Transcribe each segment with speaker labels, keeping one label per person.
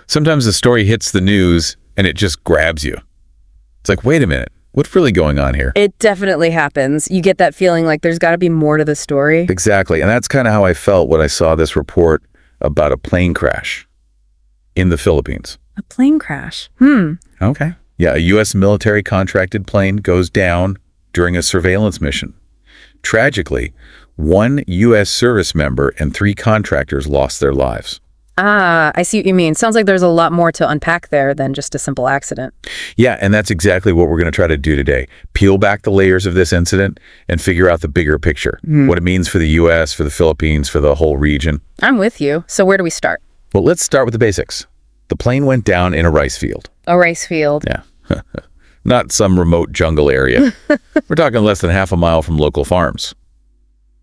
Speaker 1: Sometimes the story hits the news and it just grabs you. It's like, wait a minute, what's really going on here?
Speaker 2: It definitely happens. You get that feeling like there's got to be more to the story.
Speaker 1: Exactly. And that's kind of how I felt when I saw this report about a plane crash in the Philippines.
Speaker 2: A plane crash?
Speaker 1: Okay. Yeah, a U.S. military contracted plane goes down during a surveillance mission. Tragically, one U.S. service member and 3 contractors lost their lives.
Speaker 2: Ah, I see what you mean. Sounds like there's a lot more to unpack there than just a simple accident.
Speaker 1: Yeah, and that's exactly what we're going to try to do today. Peel back the layers of this incident and figure out the bigger picture. What it means for the U.S., for the Philippines, for the whole region.
Speaker 2: I'm with you. So where do we start?
Speaker 1: Well, let's start with the basics. The plane went down in a rice field.
Speaker 2: A rice field.
Speaker 1: Yeah. Not some remote jungle area. We're talking less than half a mile from local farms.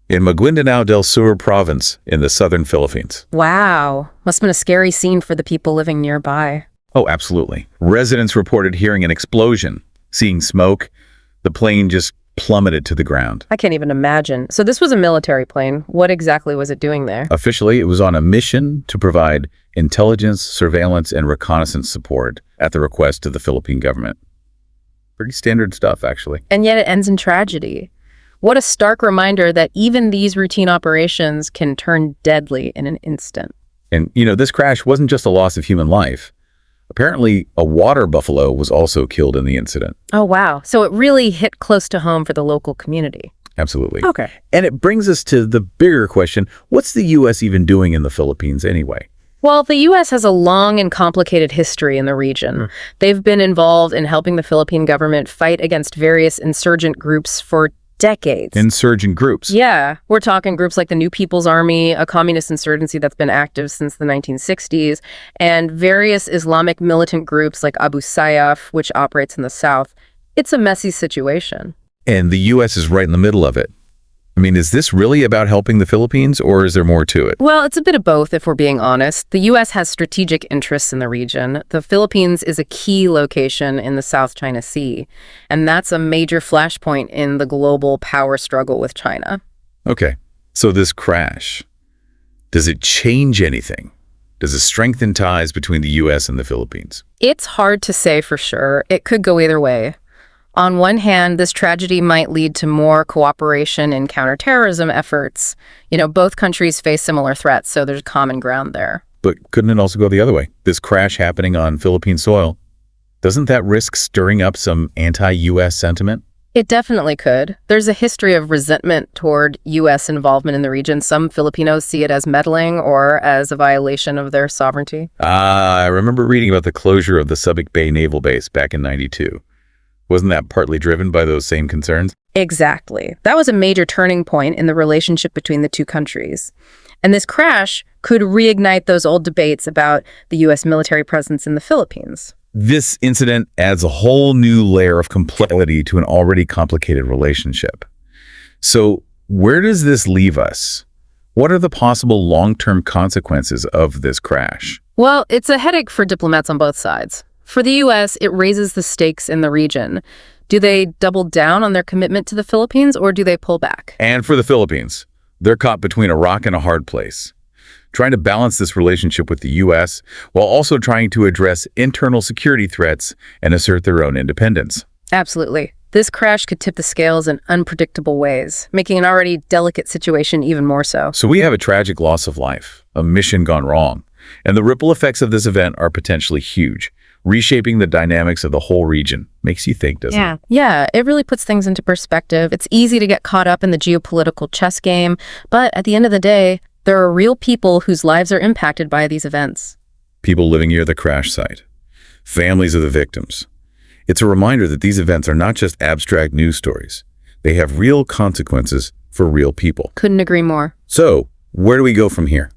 Speaker 1: In Maguindanao del Sur province in the southern Philippines.
Speaker 2: Wow. Must have been a scary scene for the people living nearby.
Speaker 1: Oh, absolutely. Residents reported hearing an explosion, seeing smoke. The plane just plummeted to the ground.
Speaker 2: I can't even imagine. So this was a military plane. What exactly was it doing there?
Speaker 1: Officially, it was on a mission to provide intelligence, surveillance, and reconnaissance support at the request of the Philippine government. Pretty standard stuff, actually.
Speaker 2: And yet it ends in tragedy. What a stark reminder that even these routine operations can turn deadly in an instant.
Speaker 1: And, this crash wasn't just a loss of human life. Apparently, a water buffalo was also killed in the incident.
Speaker 2: Oh, wow. So it really hit close to home for the local community.
Speaker 1: Absolutely.
Speaker 2: Okay.
Speaker 1: And it brings us to the bigger question, what's the U.S. even doing in the Philippines anyway?
Speaker 2: Well, the U.S. has a long and complicated history in the region. They've been involved in helping the Philippine government fight against various insurgent groups for decades.
Speaker 1: Insurgent groups.
Speaker 2: Yeah, we're talking groups like the New People's Army, a communist insurgency that's been active since the 1960s, and various Islamic militant groups like Abu Sayyaf, which operates in the south. It's a messy situation.
Speaker 1: And the U.S. is right in the middle of it. I mean, is this really about helping the Philippines, or is there more to it?
Speaker 2: Well, it's a bit of both, if we're being honest. The U.S. has strategic interests in the region. The Philippines is a key location in the South China Sea, and that's a major flashpoint in the global power struggle with China.
Speaker 1: Okay, so this crash, does it change anything? Does it strengthen ties between the U.S. and the Philippines?
Speaker 2: It's hard to say for sure. It could go either way. On one hand, this tragedy might lead to more cooperation in counterterrorism efforts. Both countries face similar threats, so there's common ground there.
Speaker 1: But couldn't it also go the other way? This crash happening on Philippine soil, doesn't that risk stirring up some anti-U.S. sentiment?
Speaker 2: It definitely could. There's a history of resentment toward U.S. involvement in the region. Some Filipinos see it as meddling or as a violation of their sovereignty.
Speaker 1: I remember reading about the closure of the Subic Bay Naval Base back in '92. Wasn't that partly driven by those same concerns?
Speaker 2: Exactly. That was a major turning point in the relationship between the two countries. And this crash could reignite those old debates about the U.S. military presence in the Philippines.
Speaker 1: This incident adds a whole new layer of complexity to an already complicated relationship. So where does this leave us? What are the possible long-term consequences of this crash?
Speaker 2: Well, it's a headache for diplomats on both sides. For the U.S., it raises the stakes in the region. Do they double down on their commitment to the Philippines, or do they pull back?
Speaker 1: And for the Philippines, they're caught between a rock and a hard place, trying to balance this relationship with the U.S. while also trying to address internal security threats and assert their own independence.
Speaker 2: Absolutely. This crash could tip the scales in unpredictable ways, making an already delicate situation even more so.
Speaker 1: So we have a tragic loss of life, a mission gone wrong, and the ripple effects of this event are potentially huge. Reshaping the dynamics of the whole region. Makes you think, doesn't it?
Speaker 2: Yeah, it really puts things into perspective. It's easy to get caught up in the geopolitical chess game, but at the end of the day, there are real people whose lives are impacted by these events.
Speaker 1: People living near the crash site. Families of the victims. It's a reminder that these events are not just abstract news stories. They have real consequences for real people.
Speaker 2: Couldn't agree more.
Speaker 1: So, where do we go from here?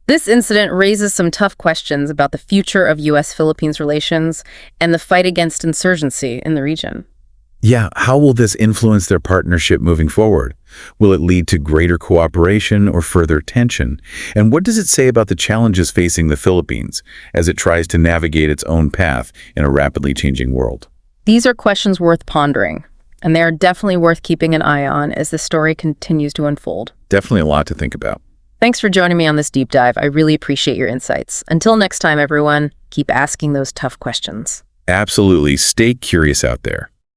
Speaker 2: This incident raises some tough questions about the future of U.S.-Philippines relations and the fight against insurgency in the region.
Speaker 1: Yeah, how will this influence their partnership moving forward? Will it lead to greater cooperation or further tension? And what does it say about the challenges facing the Philippines as it tries to navigate its own path in a rapidly changing world?
Speaker 2: These are questions worth pondering, and they are definitely worth keeping an eye on as the story continues to unfold.
Speaker 1: Definitely a lot to think about.
Speaker 2: Thanks for joining me on this deep dive. I really appreciate your insights. Until next time, everyone, keep asking those tough questions.
Speaker 1: Absolutely. Stay curious out there.